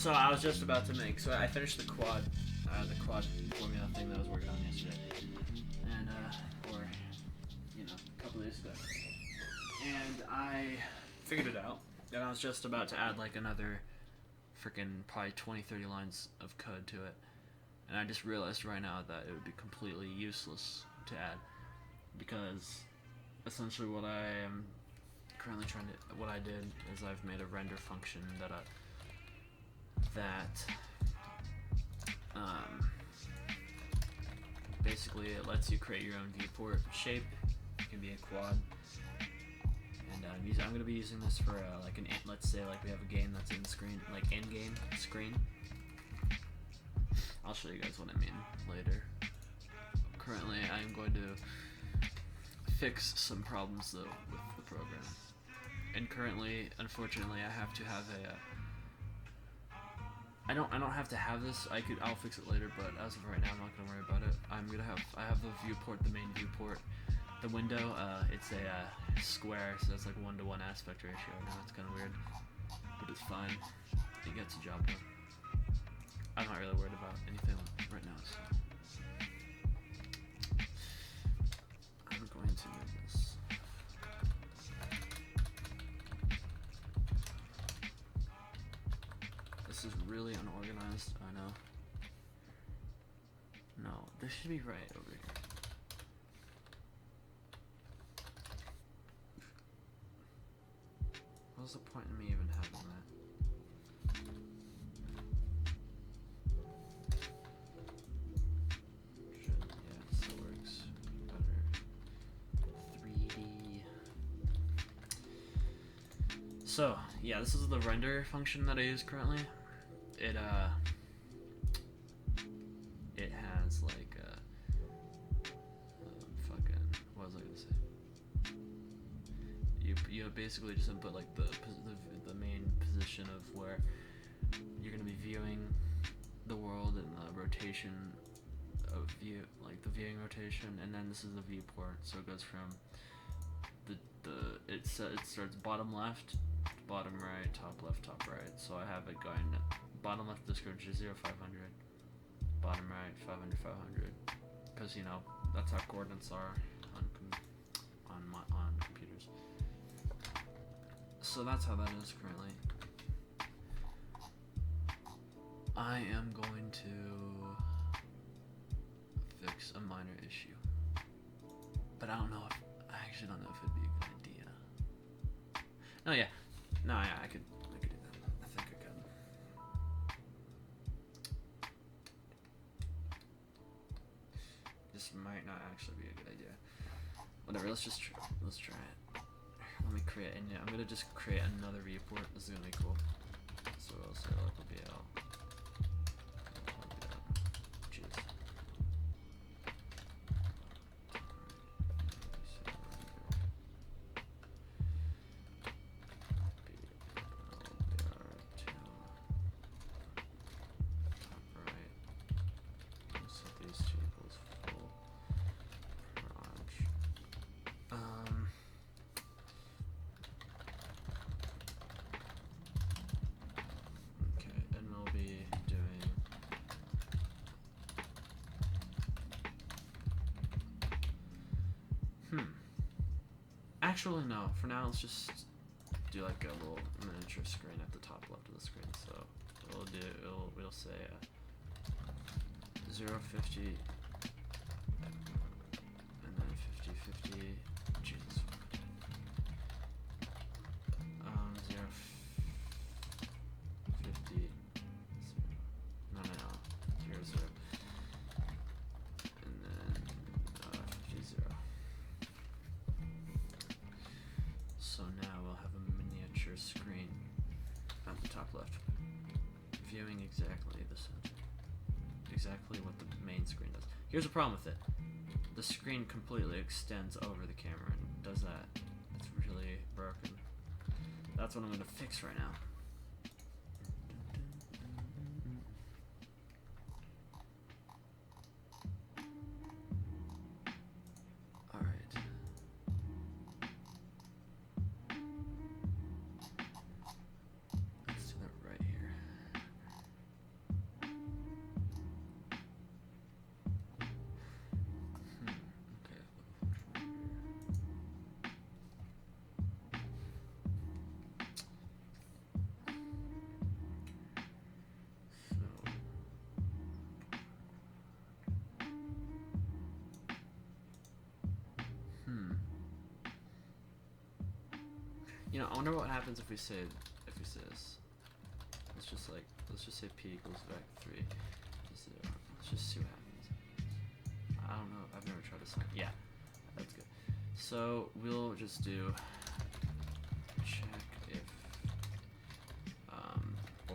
So I was just about to make. So I finished the quad formula thing that I was working on yesterday, and or you know, a couple days ago, and I figured it out. And I was just about to add like another freaking probably 20-30 lines of code to it, and I just realized right now that it would be completely useless to add, because essentially what I am currently what I did is I've made a render function that basically it lets you create your own viewport shape. It can be a quad, and I'm going to be using this for like let's say like we have a game that's in screen, like in-game screen. I'll show you guys what I mean later. Currently, I'm going to fix some problems though with the program, and currently, unfortunately, I have to have a. I don't have to have this. I'll fix it later, but as of right now, I'm not gonna worry about it. I have the viewport, the main viewport, the window. It's a square, so it's like 1-to-1 aspect ratio. Now it's kind of weird, but it's fine. It gets the job done. I'm not really worried about anything right now. So. I'm going to move this. This is really unorganized, I know. No, this should be right over here. What's the point in me even having that? Yeah, this works better. 3D. So, yeah, this is the render function that I use currently. It has like fucking, what was I gonna say? You basically just input like the main position of where you're gonna be viewing the world and the rotation of view, like the viewing rotation, and then this is the viewport. So it goes from it starts bottom left, bottom right, top left, top right. So I have it going bottom left description 0, 500, bottom right 500, 500, because you know that's how coordinates are on computers. So that's how that is currently. I am going to fix a minor issue, but I actually don't know if it'd be a good idea. Oh yeah, no, yeah, I could do that. I think I could. This might not actually be a good idea. Whatever, let's try it. Let me create, and I'm gonna just create another viewport. This is gonna be cool. So I'll say local BL. Jeez. Actually, no. For now, let's just do like a little miniature screen at the top left of the screen. So we'll say 0, 50, and then 50, 50. Jesus. 0, 50. No. 0, 0. And then 50, 0. So now we'll have a miniature screen at the top left, viewing exactly the center, exactly what the main screen does. Here's the problem with it: the screen completely extends over the camera and does that. It's really broken. That's what I'm gonna fix right now. Let's do that right here. You know, I wonder what happens if we say this. Let's just say p equals vec 3 to 0. Let's just see what happens. I don't know. I've never tried to sign. Yeah, that's good. So we'll just do check if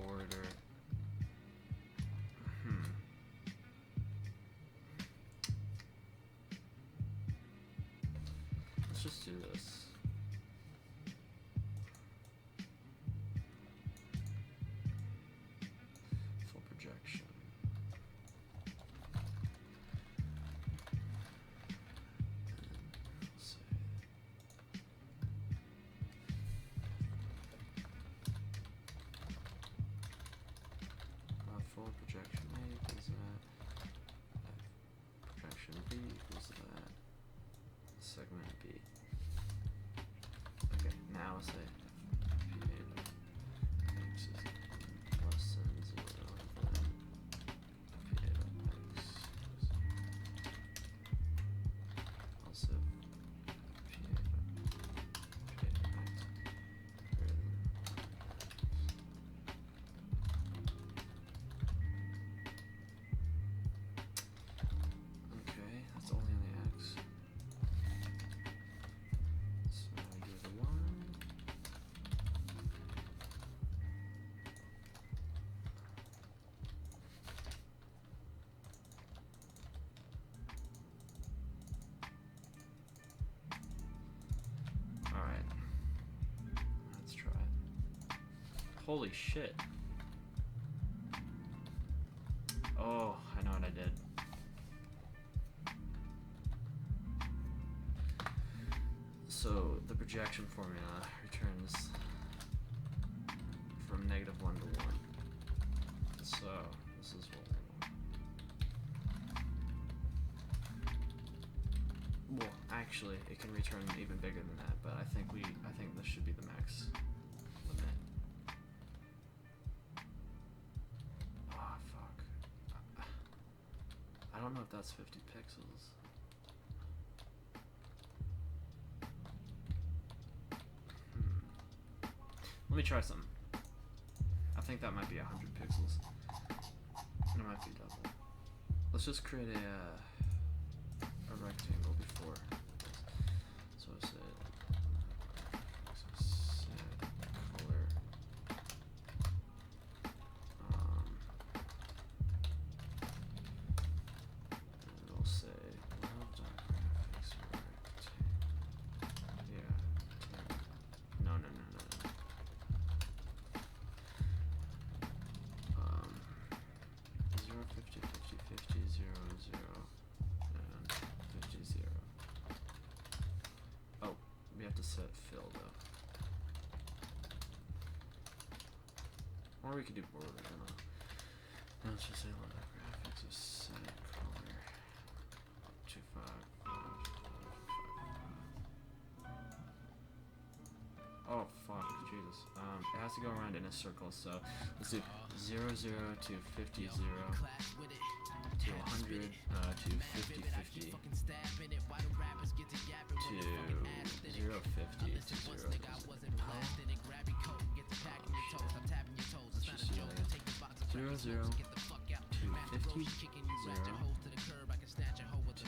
order. Let's just do this. Full projection. And say full projection A equals that. Projection B equals that. Segment B. Okay, now say if P8 of x is less than 0, then P8 of x is also P8 of x greater than. Okay, that's only on the x. So we do the 1. Alright. Let's try it. Holy shit. Oh, I know what I did. So the projection formula returns from -1 to 1. So this is what we want. Well, actually, it can return even bigger than that, but I think this should be the max limit. Oh fuck. I don't know if that's 50 pixels. Let me try some. I think that might be 100 pixels. And it might be double. Let's just create a rectangle before this. So I say set color. And we'll say graphics rectangle. Yeah. No. 50, 0, 0, and 50, 0. Oh, we have to set fill though. Or we could do border, I don't know. Now let's just say graphics is set color 25. Oh fuck, Jesus. It has to go around in a circle, so let's do 0, 0 to 50, 0 to 100 to 50, 50 to 0, 50 to 0. Let's just do that again. 0, 0 to 50, 0 to 50, 50 to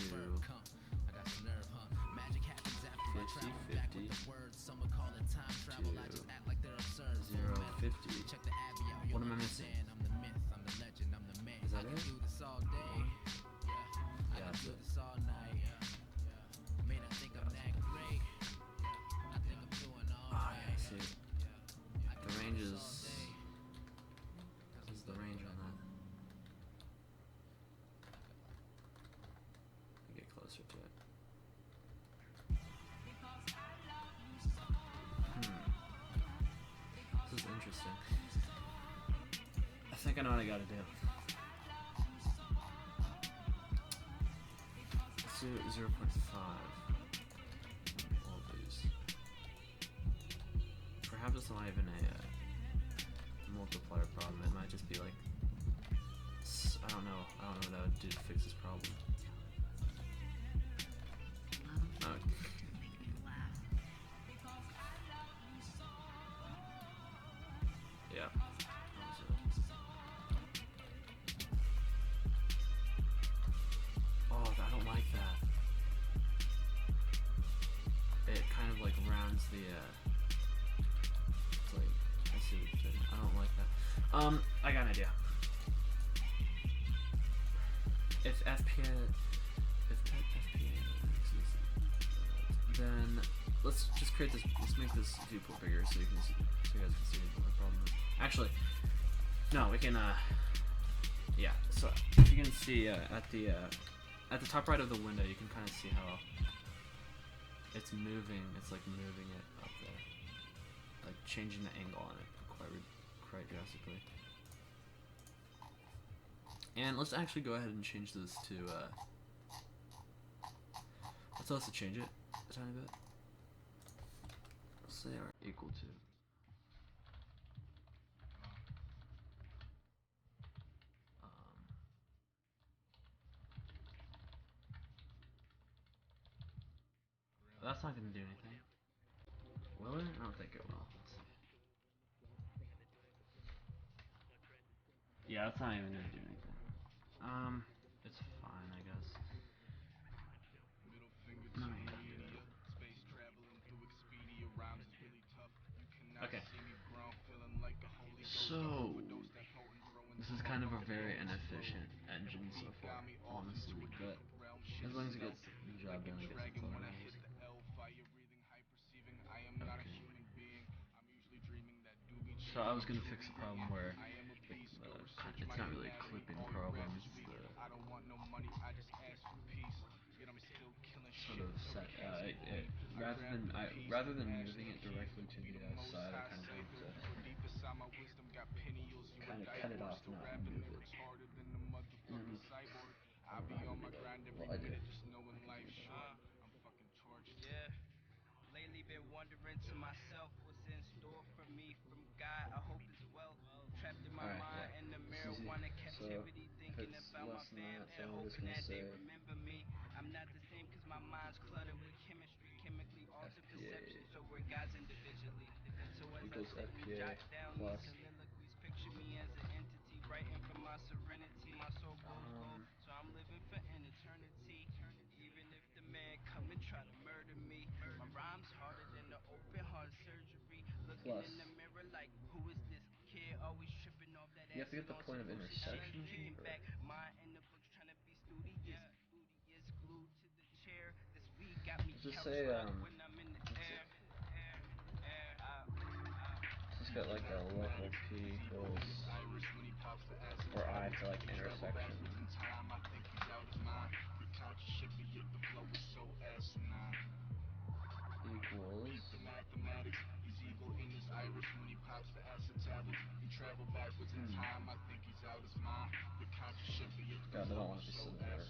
0, 50. What am I missing? Is that it? Yeah, that's it. Ah, yeah, I see. The range is... What is the range on that? Get closer to it. This is interesting. I think I know what I gotta do. Let's do 0.5. All these. Perhaps it's not even a multiplier problem. It might just be like, I don't know what that would do to fix this problem. Okay. I got an idea. If FPA, then let's just create this. Let's make this viewport bigger so you can see, so you guys can see what the problem is. Actually, no, we can. Yeah. So if you can see at the top right of the window, you can kind of see how it's moving. It's like moving it up there, like changing the angle on it quite drastically. And let's actually go ahead and change this to. Let's tell us to change it a tiny bit. Let's say are equal to. That's not gonna do anything. Will it? I don't think it will. Let's see. Yeah, that's not even gonna do anything. It's fine, I guess. Okay. So this is kind of a very inefficient engine so far, honestly, but as long as it gets the job done, I guess that's all that matters. Okay. So I was gonna fix a problem where it's not really a clipping problem, it's the sort of set, rather than moving it directly to the side, I kind of wanted to kind of cut it off, not move it. And I don't know how to do that. Well, I do. I can do that. Yeah. Lately been wondering to myself what's in store for me from God. I hope it's well. Trapped in my Alright, mind yeah. in the It's easy. marijuana So captivity, if thinking it's about my less than that, family, so I'm just hoping gonna that they say remember me. I'm not the same cause my mind's cluttered with chemistry, chemically altered perception, FPA so we're gods individually. So as I equals sit and FPA jot down these plus soliloquies, picture me as an entity writing from my serenity. My soul goes gold, so I'm living for an eternity. Even if the man come and try to murder me, my rhyme's harder than the open heart surgery. Looking plus. in the mirror like, who is this kid? Always tripping off that You have to get acid the on point some of bullshit shit. intersection Kicking or back, mind in the books, trying to be studious. Studious, glued to the chair. This weed got me let's just couch say stuck when I'm in the let's air. just get like a local P equals or I for like intersection equals God, I don't want it to sit there.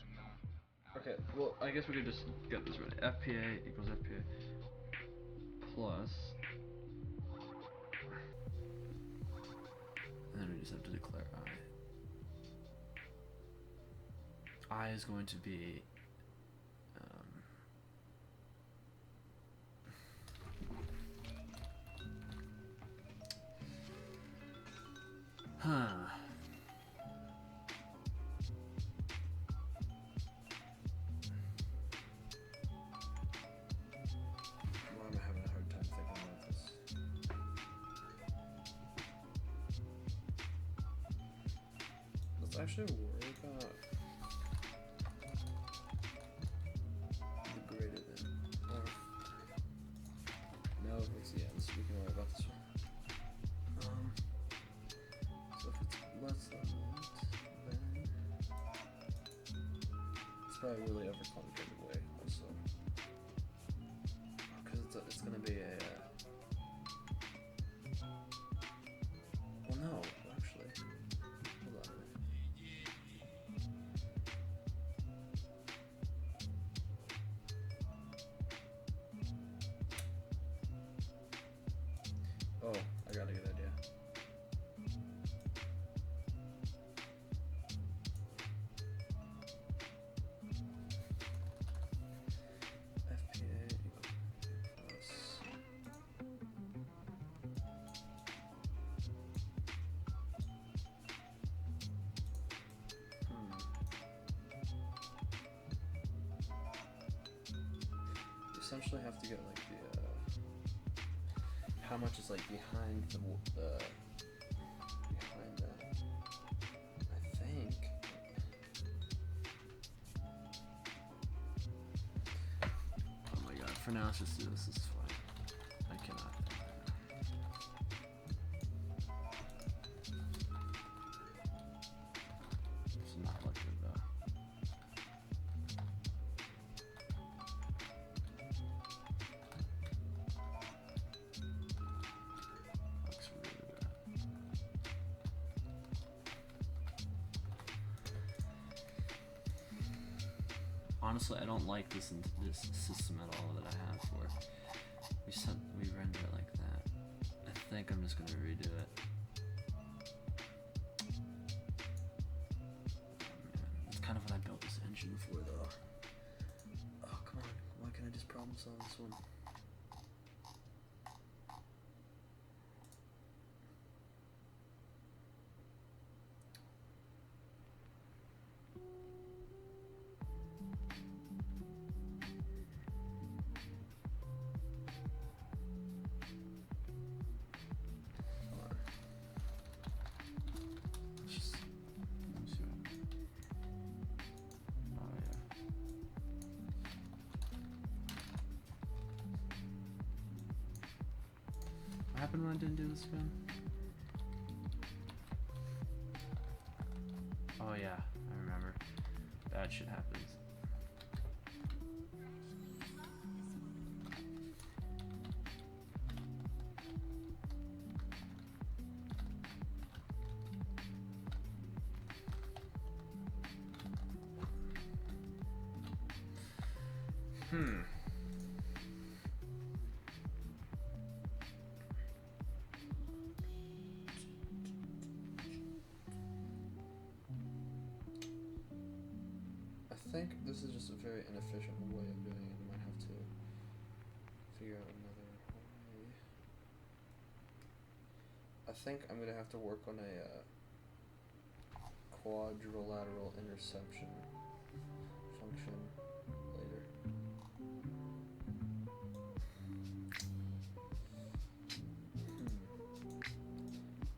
Okay, well, I guess we could just get this ready. FPA equals FPA plus, and then we just have to declare I. I is going to be, huh. Why am I having a hard time thinking about this? Let's actually worry about the greater than. Or no, let's we can worry about this one. So if it's less than that, then it's probably a really overcomplicated way also. Because it's gonna be a. Well, no, actually. Hold on. Oh, I got a good idea. FPA plus. You essentially have to get like the how much is like behind the behind that. for now, let's just do this. This is fine. I cannot. It's not look good though. Looks really bad. Honestly, I don't like this system at all that I have for it. We render it like that. I think I'm just gonna redo it. That's kind of what I built this engine for, though. Oh, come on. Why can't I just problem solve this one? What happened when I didn't do this again? Oh yeah, I remember. Bad shit happens. I think this is just a very inefficient way of doing it. You might have to figure out another way. I think I'm gonna have to work on a quadrilateral interception function later.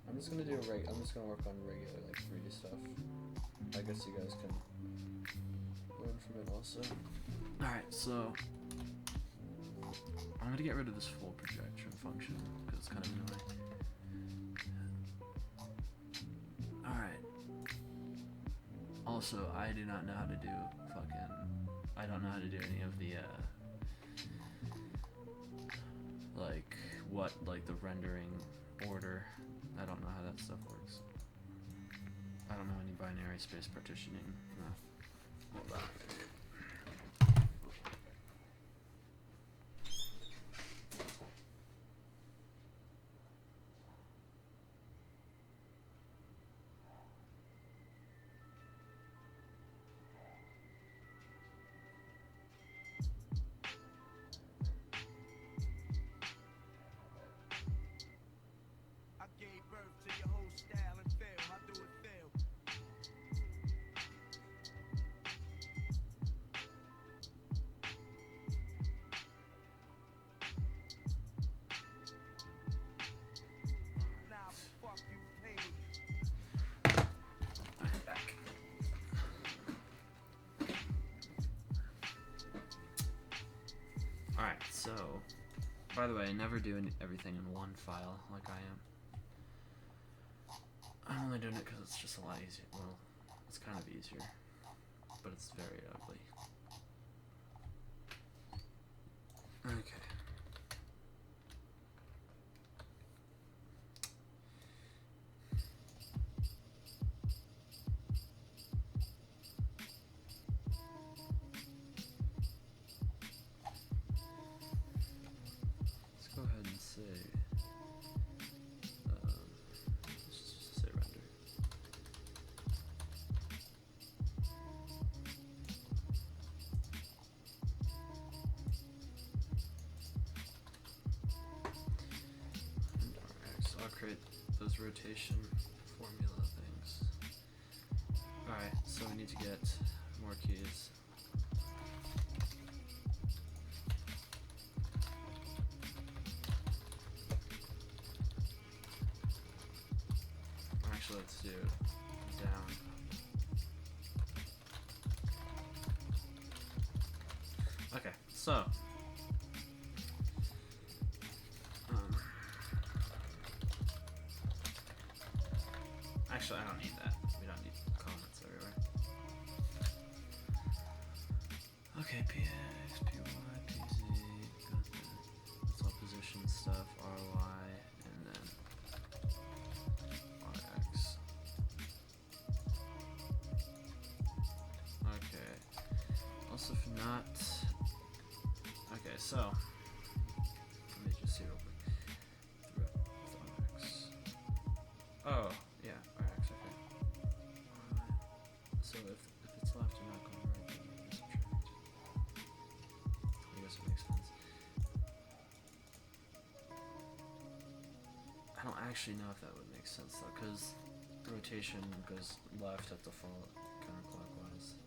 I'm just gonna work on regular like 3D stuff. I guess you guys can learn from it also. Alright, so I'm gonna get rid of this full projection function because it's kind of annoying. Alright. Also, I do not know how to do I don't know how to do any of the like the rendering order. I don't know how that stuff works. I don't know any binary space partitioning. No. Hold on. I gave birth to your whole style and feel. How do it feel? Nah, fuck you, pay. I'm back. Alright, so by the way, I never do everything in one file like I am. I'm only doing it because it's just a lot easier. Well, it's kind of easier, but it's very ugly. Okay. Let's go ahead and say, let's just say render. And Rx, I'll create those rotation formula things. Alright, so we need to get more keys. Actually, let's do down. Okay, so Actually, I don't need that. We don't need comments everywhere. Okay, PX, PY, PZ, got the, that's all position stuff, RY, and then RX. Okay. Also, if not, okay, so let me just see real quick. RX. Oh, yeah, RX. Okay. So if it's left, you're not going right, then you subtract. I guess it makes sense. I don't actually know if that would make sense though, because rotation goes left at default, counterclockwise.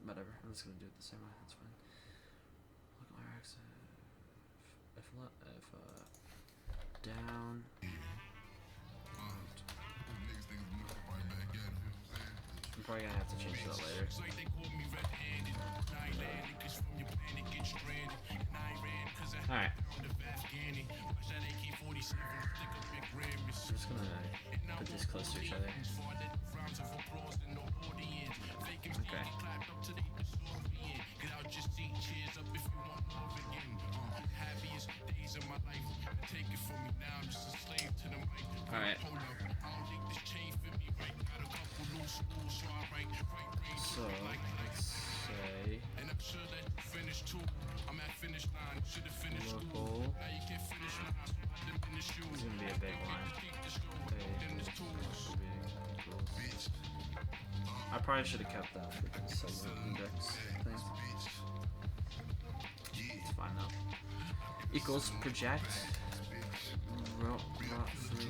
Whatever. I'm just gonna do it the same way. That's fine. Look at my RX. If down. I'm probably gonna have to change that later. Alright. I'm just gonna put these close to each other. Okay. Alright. So, let's say local is going to be a big line. I probably should have kept that freaking segment index thing. It's fine though. Equals project rot free.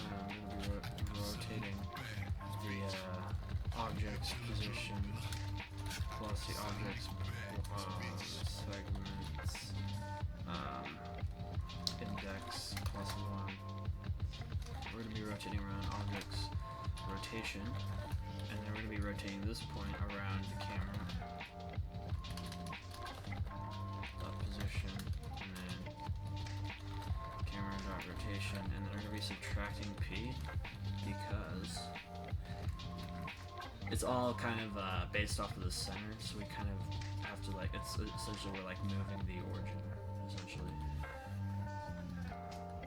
I'm going to be rotating the object's position plus the object's segments index plus 1. We're going to be rotating around object's rotation, and then we're going to be rotating this point around the camera dot position, and then camera dot rotation, and then we're going to be subtracting P because it's all kind of based off of the center, so we kind of have to like, it's essentially we're like moving the origin, essentially.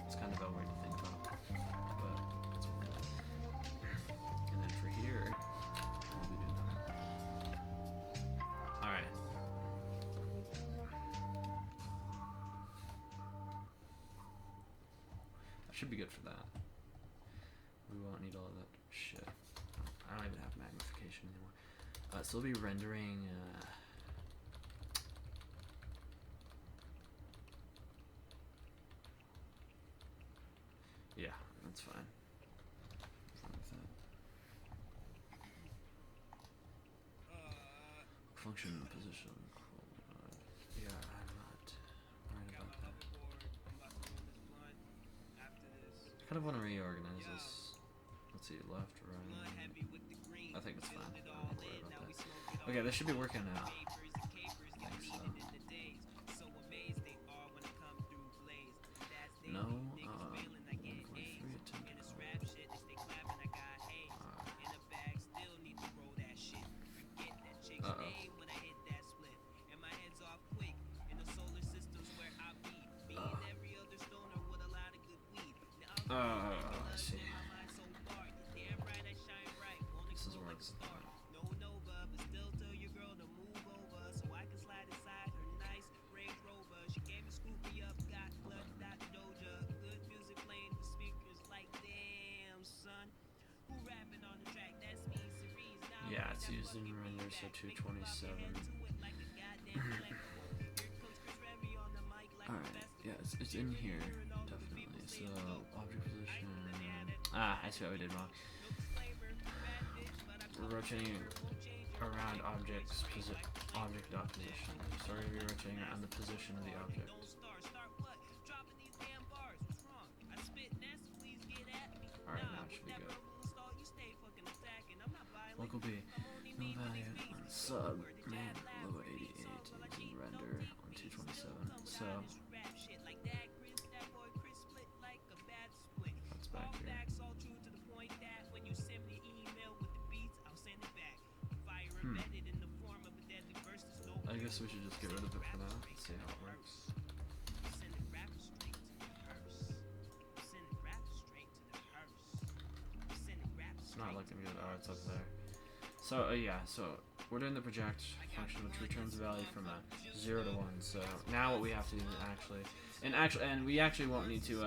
It's kind of a weird to think about, but it's what it is. And then for here, we'll be doing that. Alright. That should be good for that. We won't need all of that shit. I don't even have magnification anymore. So we'll be rendering yeah, that's fine. I'm fine with that. Function position. Yeah, I'm not worried about that. I kind of want to reorganize this. Let's see, left, right. I think it's fine. I don't worry about that. Okay, this should be working now. I think so. No, 1.3 attempted I see. This is where it's yeah, it's used in render, so 227. Alright, yeah, it's in here, definitely. So, object position. I see what we did wrong. We're rotating around object's object dot position. So we're going to be rotating around the position of the object. Alright, now it should be good. Local B, no value on sub, man, low 88 is in render on 227. So guess we should just get rid of it for now and see how it works. It's not looking good. Oh, it's up there. So yeah, so we're doing the project function, which returns a value from 0 to 1. So now what we have to do actually, and we actually won't need to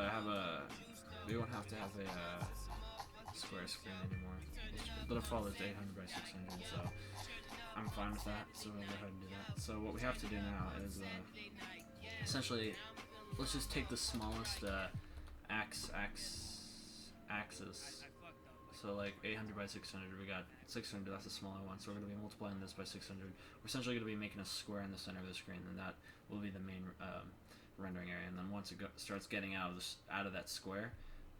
we won't have to have a square screen anymore. It'll follow this 800 by 600, so I'm fine with that. So we'll go ahead and do that. So what we have to do now is essentially, let's just take the smallest axis. So like 800 by 600, we got 600, that's a smaller one, so we're going to be multiplying this by 600. We're essentially going to be making a square in the center of the screen, and that will be the main rendering area. And then once it starts getting out of that square,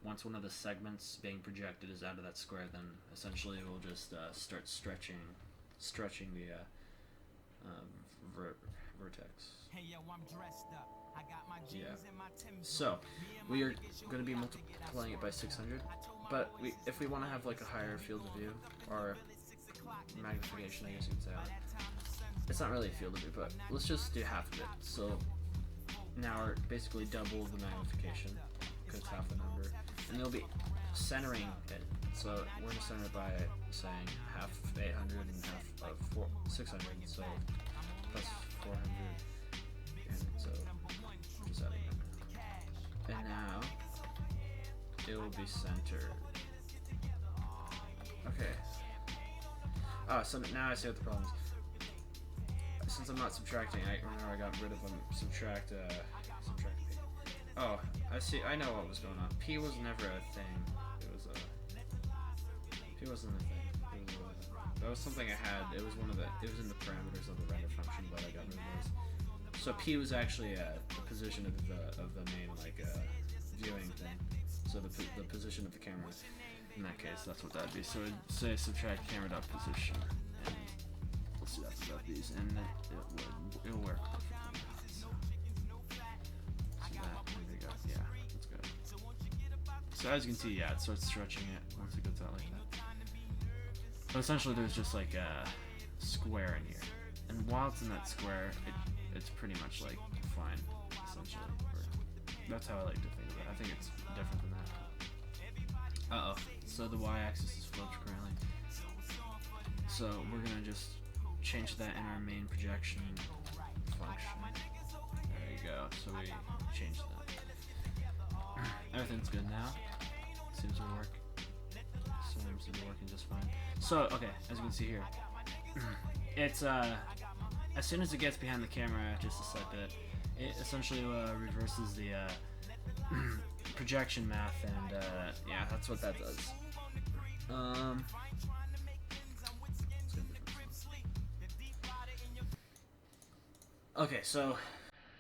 once one of the segments being projected is out of that square, then essentially it will just start stretching the vertex. Hey, yo, I'm dressed up. I got my jeans and my Tim's. So we are going to be multiplying it by 600, but if we want to have like a higher field of view or magnification, I guess you could say, it's not really a field of view, but let's just do half of it. So now we're basically double the magnification because it's half the number, and they'll be centering it. So we're going to center it by saying half 800 and half 600, so plus 400, and so just adding that. And now it will be centered. Okay. So now I see what the problem is. Since I'm not subtracting, I got rid of them. Subtract P. Oh, I see. I know what was going on. P was never a thing. P wasn't a thing. That was something I had. It was in the parameters of the render function, but I got rid of those. So P was actually the position of the main viewing thing. So the position of the camera. In that case, that's what that'd be. So it'd say subtract camera dot position, and we'll see that's about these, and then it'll work perfectly. So that, there we go. Yeah, that's good. So as you can see, yeah, it starts stretching it once it gets out like that. But essentially, there's just like a square in here, and while it's in that square, it's pretty much like fine, essentially. That's how I like to think of it. I think it's different than that. So the y-axis is flipped currently. So we're gonna just change that in our main projection function. There you go. So we changed that. Everything's good now. Seems to work. Seems to be working just fine. So okay, as you can see here, it's as soon as it gets behind the camera, just a slight bit, it essentially reverses the projection math, and yeah, that's what that does. Okay, so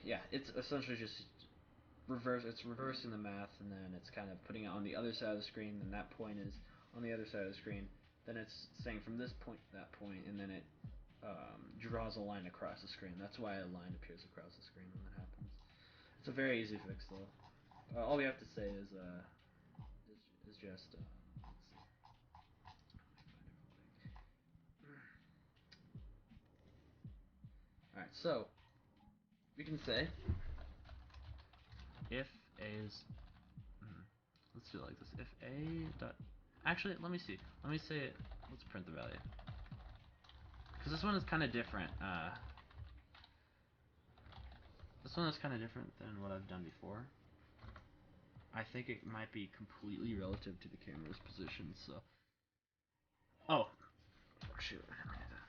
yeah, it's essentially just it's reversing the math, and then it's kind of putting it on the other side of the screen, and that point is on the other side of the screen. Then it's saying from this point to that point, and then it draws a line across the screen. That's why a line appears across the screen when that happens. It's a very easy fix, though. All we have to say is just let's see. All right, so we can say if a is let's do it like this. If a dot actually, let me see. Let me say it. Let's print the value, because this one is kind of different. This one is kind of different than what I've done before. I think it might be completely relative to the camera's position, so... Oh! Shoot, I didn't do that.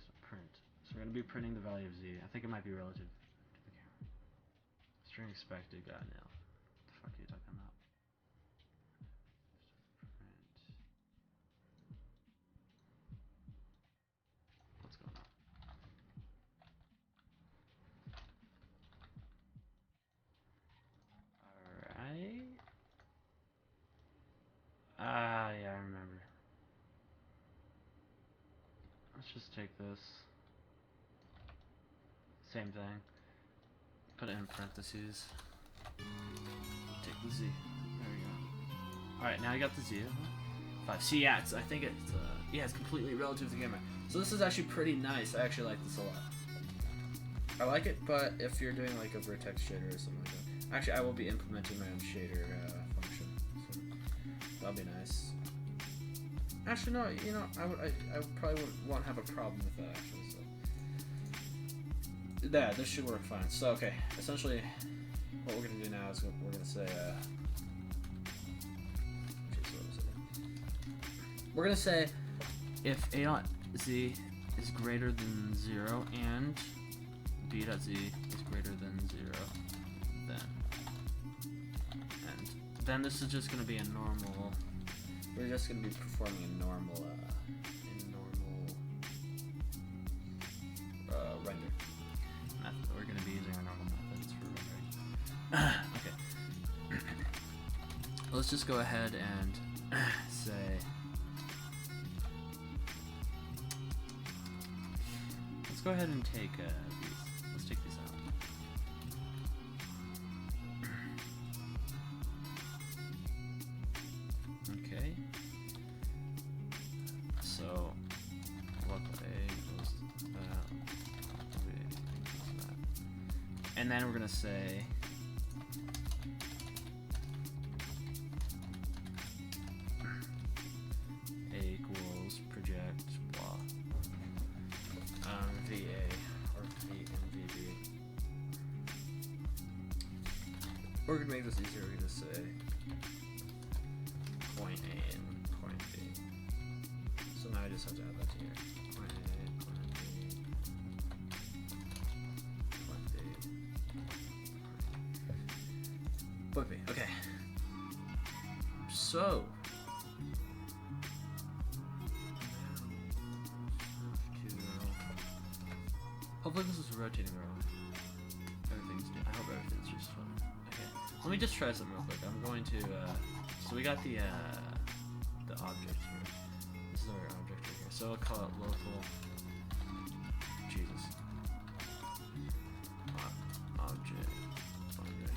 So print. So we're going to be printing the value of z. I think it might be relative to the camera. String expected got nil. What the fuck are you talking about? Print. What's going on? Alright. Yeah, I remember. Let's just take this. Same thing. Put it in parentheses. Take the z. There we go. Alright, now I got the z. 5. See, yeah, I think it's, yeah, it's completely relative to the camera. So this is actually pretty nice. I actually like this a lot. I like it, but if you're doing like a vertex shader or something like that, actually I will be implementing my own shader function, so that'll be nice. Actually, no, you know, I probably won't have a problem with that actually. So yeah, this should work fine. So okay, essentially, what we're gonna do now is we're gonna say we're gonna say if a dot z is greater than 0 and b dot z is greater than 0, then this is just gonna be a normal. We're just gonna be performing a normal render method. We're gonna be using our normal methods for rendering. Okay. Let's just go ahead and say. Let's go ahead and take these. Let's take these out. Okay. So, what A goes to that, B goes to that. And then we're gonna say A equals project blah. VA or V and VB. We're gonna make this easier. We're gonna say point A and point B. So now I just have to add that to here. Point A, point B, point B. Okay. So. Hopefully this is rotating the wrong. I hope everything's just fun. Okay. Let me just try something real quick. I'm going to so we got the object here. This is our object right here. So I'll call it local Jesus. Object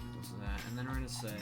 equals that. And then we're gonna say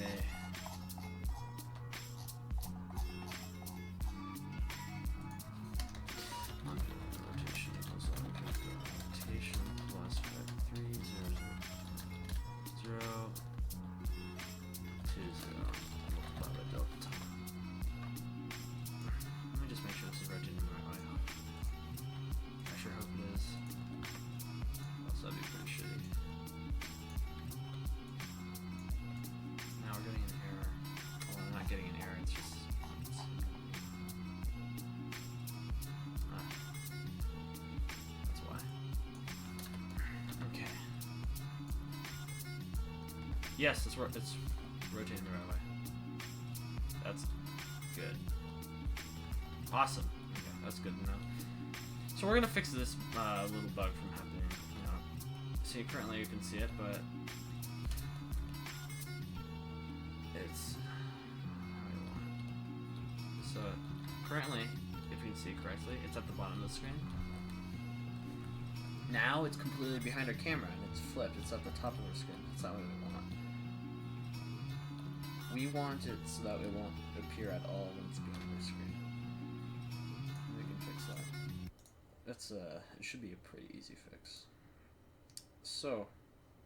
yes, it's rotating the right way. That's good. Awesome. Okay, that's good to know. So we're gonna fix this little bug from happening. You know, see, currently you can see it, but it's how I want it. So currently, if you can see correctly, it's at the bottom of the screen. Now it's completely behind our camera and it's flipped. It's at the top of our screen. That's not what we want. We want it so that it won't appear at all when it's behind the screen. We can fix that. That's it should be a pretty easy fix. So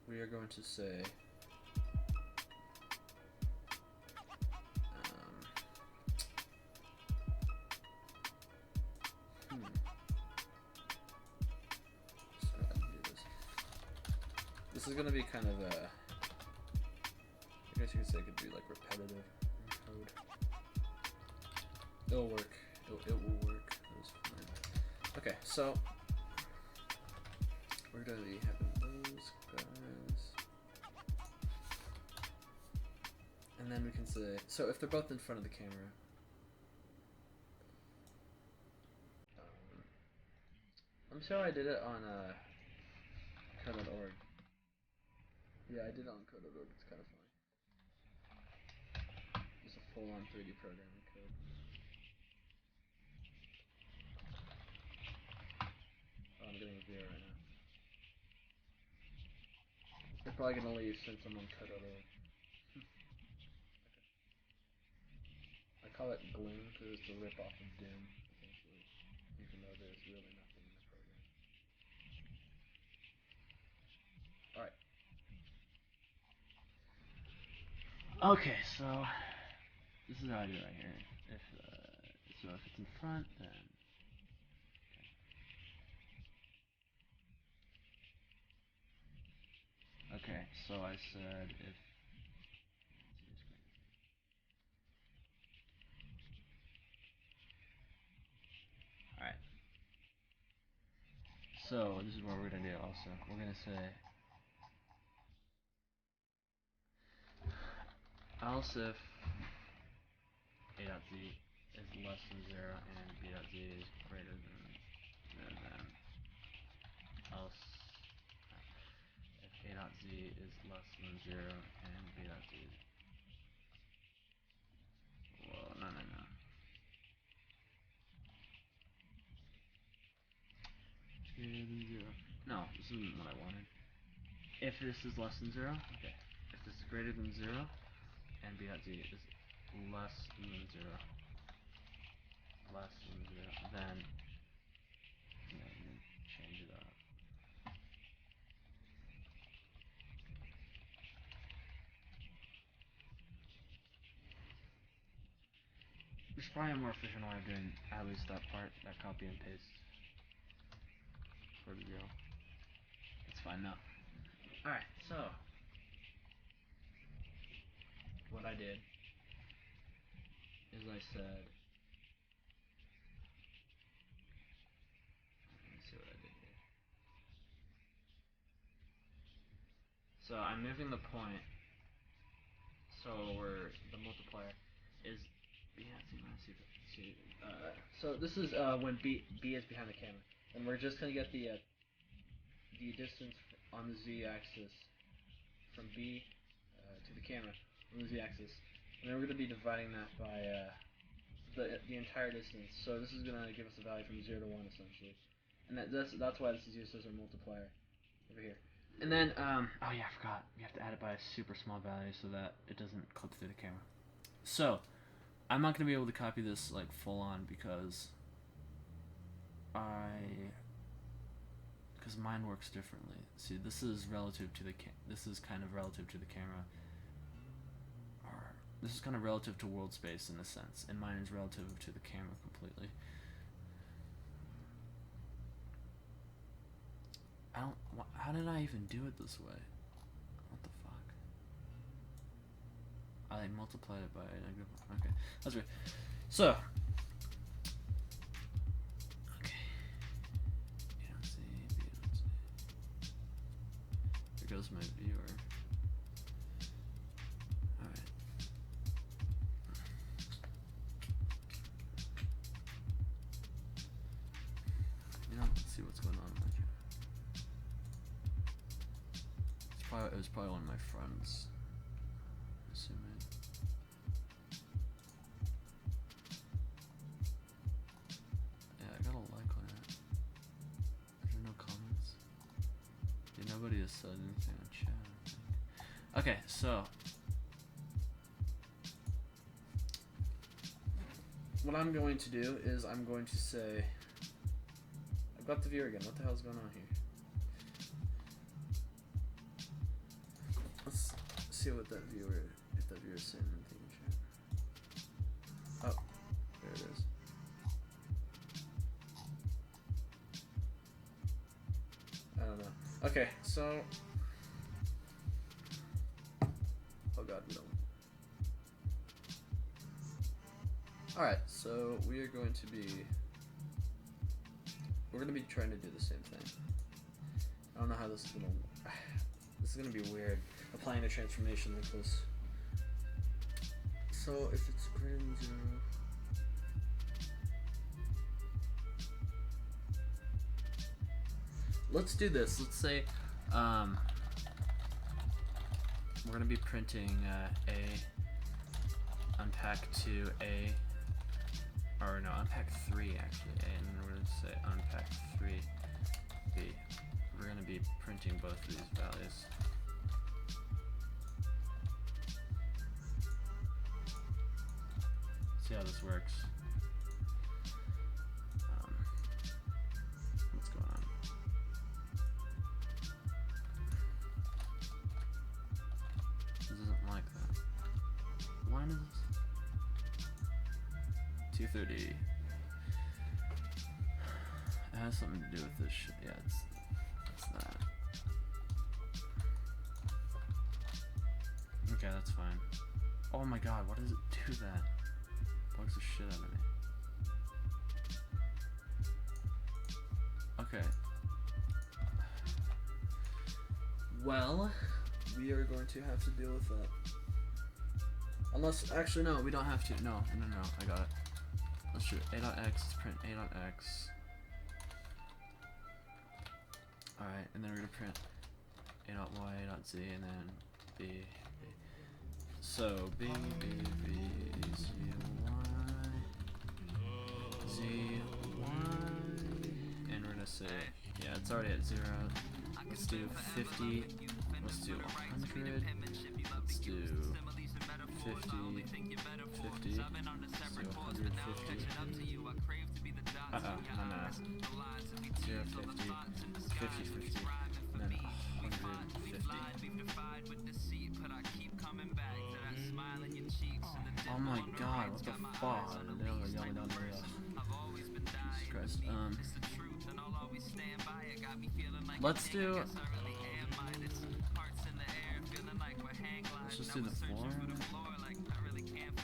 we are going to say just go ahead and do this. This is gonna be kind of a, I guess you could say it could be like repetitive in code. It'll work. It will work. That's fine. Okay, so we're gonna be having those guys, and then we can say, so if they're both in front of the camera, I'm sure I did it on code.org. Yeah, I did it on code.org. It's kind of funny. Just a full-on 3D programming code. Oh, I'm getting a viewer right now. They're probably gonna leave since I'm on code.org. Okay. I call it Gloom because it's a rip-off of Doom, essentially. Even though there's really nothing in the program. Alright. Okay, so this is how I do it right here. So if it's in front, then okay, so I said if alright. So this is what we're gonna do also. We're gonna say else if a dot z is less than 0 and b dot z is greater than else if a dot z is less than 0 and b dot z is no. Greater than 0. No, this isn't what I wanted. If this is less than 0, okay. If this is greater than 0 and b dot z is less than 0, then change it up. There's probably a more efficient way of doing at least that part, that copy and paste for the deal. It's fine now. Alright, so what I did is I said, let me see what I did here. So I'm moving the point so where the multiplier is b at c minus c. So this is when b is behind the camera, and we're just gonna get the distance on the z-axis from b to the camera on the z-axis, and then we're gonna be dividing that by the entire distance. So this is gonna give us a value from 0 to 1 essentially, and that's why this is used as our multiplier over here. And then, oh yeah, I forgot. You have to add it by a super small value so that it doesn't clip through the camera. So, I'm not going to be able to copy this, like, full on because mine works differently. See, this is relative to this is kind of relative to the camera. Or, this is kind of relative to world space in a sense, and mine is relative to the camera completely. How did I even do it this way? What the fuck? I multiplied it by a negative one. Okay, that's right. So, okay. You don't see, you don't see. There goes my viewer. Alright. You know, let's see what's going on with my camera. It was probably one of my friends. Assuming. Yeah, I got a like on it. Is there no comments? Yeah, nobody has said anything in chat. Okay, so what I'm going to do is I'm going to say I've got the viewer again. What the hell's going on here? Let's see what that viewer, if that viewer's saying anything in chat. Oh, there it is. I don't know. Okay, so oh god, we don't. Alright, so we're going to be trying to do the same thing. I don't know how this is gonna this is gonna be weird, applying a transformation like this. So if it's greater than 0, let's do this. Let's say we're gonna be printing A unpack 2 A, or no, unpack 3 actually A, and then we're gonna say unpack 3 B. We're gonna be printing both of these values. See how this works. What's going on? 230. It has something to do with this shit. Yeah, it's that. Okay, that's fine. Oh my god, why does it do that? Bugs the shit out of me. Okay. Well, we are going to have to deal with that. Unless, actually, no, we don't have to. No, I got it. Let's do A.X. Let's print A.X. Alright, and then we're gonna print A.Y, A.Z, and then B. So, B, Z, Y, Z, Y, and we're gonna say, yeah, it's already at 0. Let's do 50, let's do 100, let's do 50, 50, let's do 150, no, 0, 50, 50, 50, and then 150. Oh my god, what the fuck? Jesus Christ. Let's do. Let's just do the floor.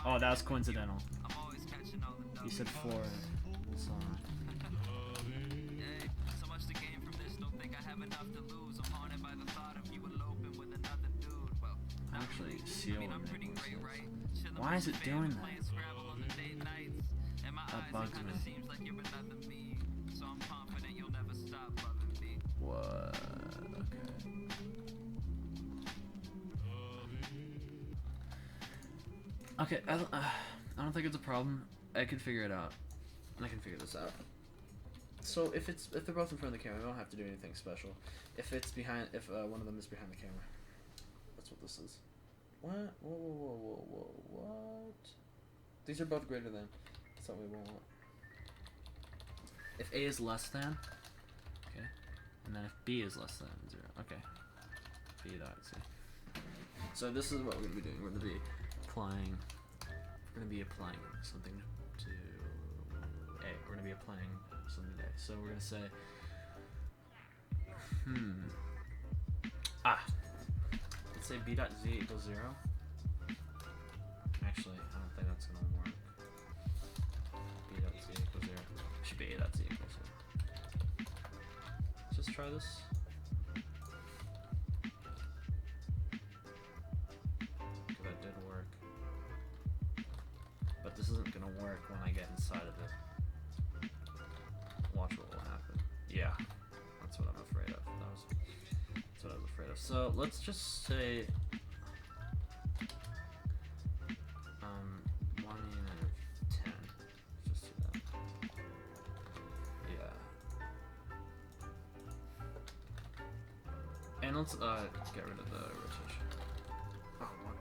Oh, that was coincidental. You said floor. So. Actually, seal would make more sense. Why is it doing that? That bugs me. What? Okay. Okay, I don't think it's a problem. I can figure it out. I can figure this out. So if they're both in front of the camera, we don't have to do anything special. If it's behind, if one of them is behind the camera, that's what this is. What? Whoa, what? These are both greater than. That's what we want. If A is less than, okay, and then if B is less than 0, okay, B dot C. So this is what we're gonna be doing. We're gonna be applying. We're gonna be applying something to A. We're gonna be applying something to A. So we're gonna say, let's say B dot Z equals 0. Actually, I don't think that's gonna work. B dot Z equals 0. It should be A dot Z equals 0. Let's just try this. Okay, that did work. But this isn't gonna work when I get inside of it. Watch what will happen. Yeah, that's what I'm afraid of. That's what I was afraid of. So let's just say 1 and 10. Let's just do that. Yeah. And let's get rid of the rotation. Oh, what?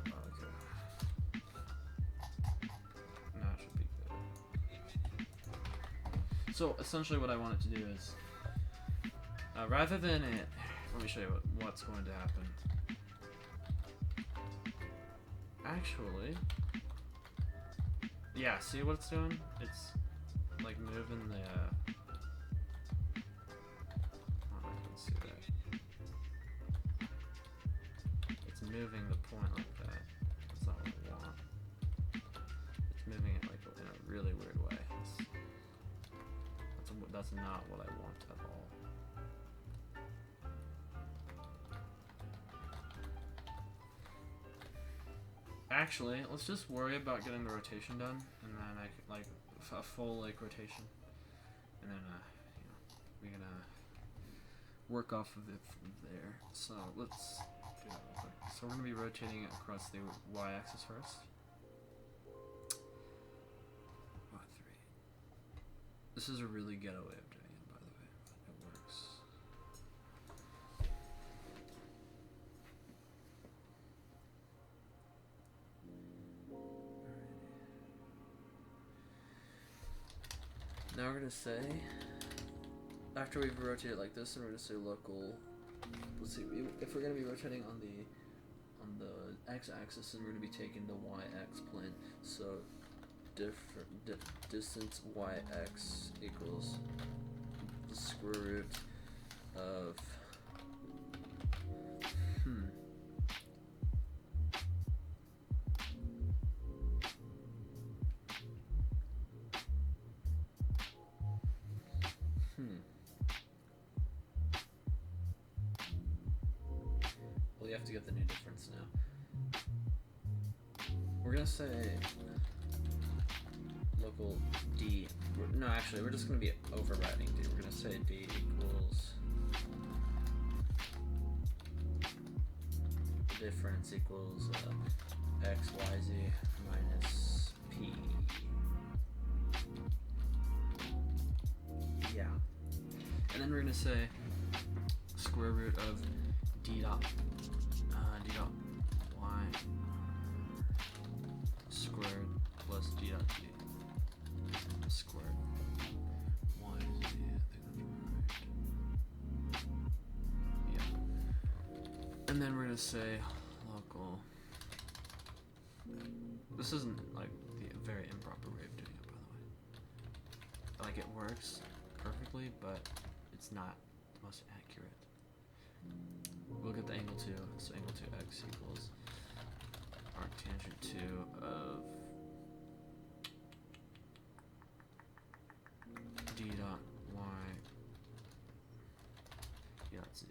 Okay. Now it should be good. So essentially what I want it to do is, rather than it, let me show you what's going to happen. Actually, yeah, see what it's doing? It's like moving the, oh, I can see that. It's moving the point like that. That's not what I want. It's moving it like in a really weird way. That's not what I want at all. Actually, let's just worry about getting the rotation done, and then like a full like rotation, and then we're gonna work off of it from there. So let's do that real quick. So we're gonna be rotating it across the y-axis first. 3. This is a really ghetto way of doing it, by the way, but it works. Now we're gonna say, after we've rotated like this, and we're gonna say local let's see. If we're gonna be rotating on the x-axis, then we're gonna be taking the y-x plane. So distance yx equals the square root of Well, you have to get the new difference now. We're gonna say local d. No, actually, we're just gonna be overriding d. We're gonna say d equals difference equals x, y, z minus p. Yeah. And then we're gonna say square root of d dot y squared plus d dot g squared. Y, z, I think that's right. Yeah. And then we're gonna say local. This isn't like the very improper way of doing it, by the way. Like, it works perfectly, but it's not the most accurate. We'll get the angle 2, so angle 2x equals arctangent 2 of d dot y d dot z.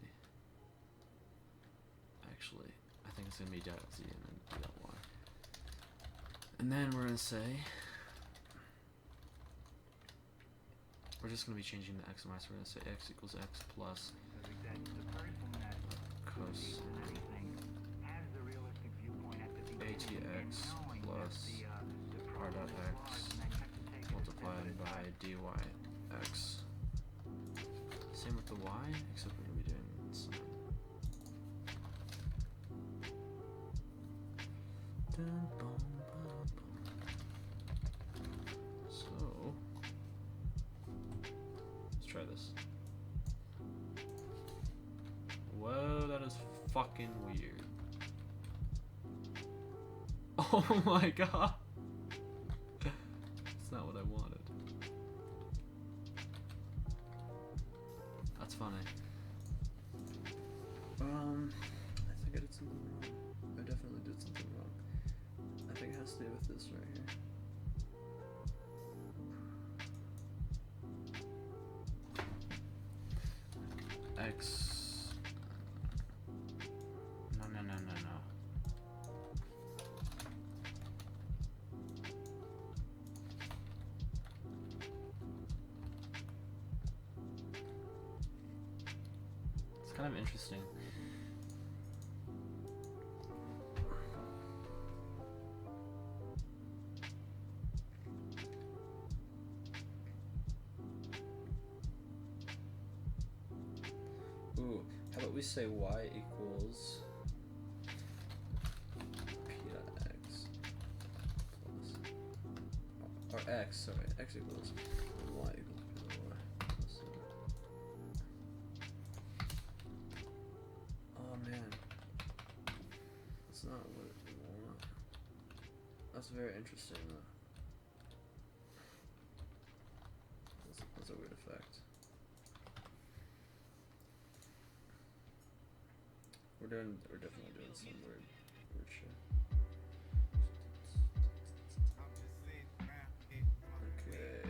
Actually, I think it's going to be d dot z and then d dot y. And then we're going to say, we're just going to be changing the x and y, so we're going to say x equals x plus cos ATX plus r dot x multiplied by dyx. Same with the y, except we're going to be doing some. So let's try this. Whoa, that is fucking weird. Oh my god. That's not what I wanted. That's funny. I think I did something wrong. I definitely did something wrong. I think it has to do with this right here. X. No. It's kind of interesting. Ooh, how about we say y equals p dot x plus, or x, sorry, x equals y equals p dot y plus, oh man, that's not what we want. That's very interesting though. That's a weird effect. We're definitely doing some weird shit. Okay.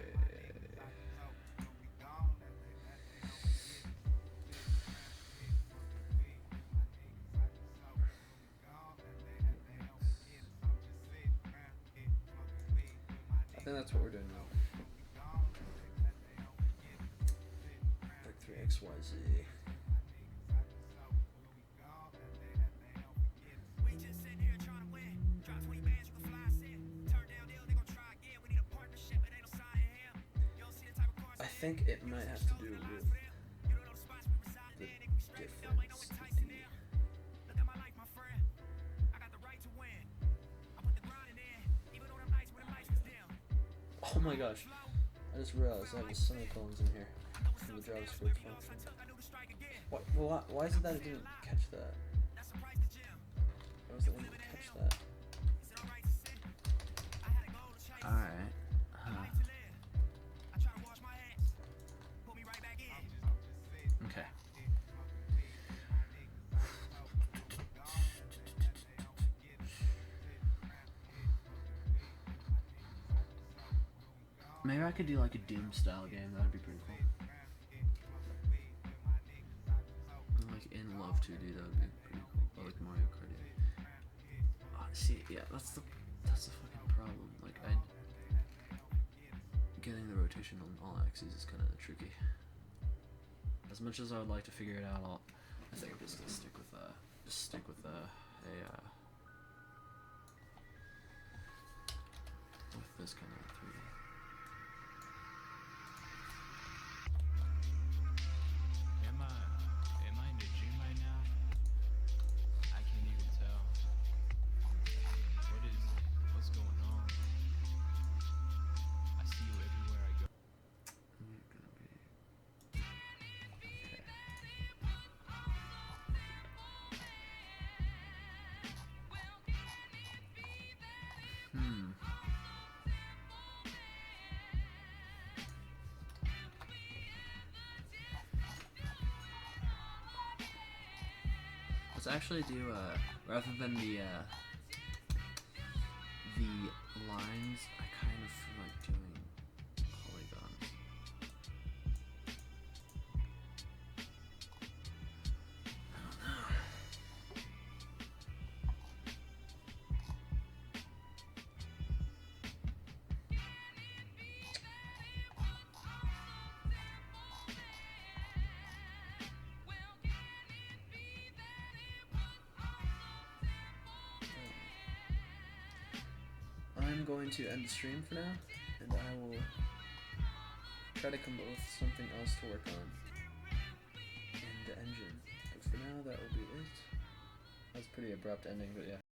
I think that's what we're doing now. Like 3xyz. I think it might have to do with the difference. Oh my gosh, I just realized I have the semicolons in here from the JavaScript function. Why is it that it didn't catch that? Why was it able to catch that? Alright. Huh. Okay. Maybe I could do like a Doom style game, that'd be pretty cool. Like in Love 2D, that would be pretty cool. Or like Mario Kart. See, yeah, that's the fucking problem. Like getting the rotation on all axes is kind of tricky. As much as I would like to figure it out, I think I'm just gonna stick with with this kind of 3D. Am I in the gym right now? I can't even tell. What's going on? I see you everywhere I go. Let's actually do rather than the lines, I kind of feel like doing polygons. I don't know. I'm going to end the stream for now, and I will try to come up with something else to work on in the engine. But for now, that will be it. That was a pretty abrupt ending, but yeah.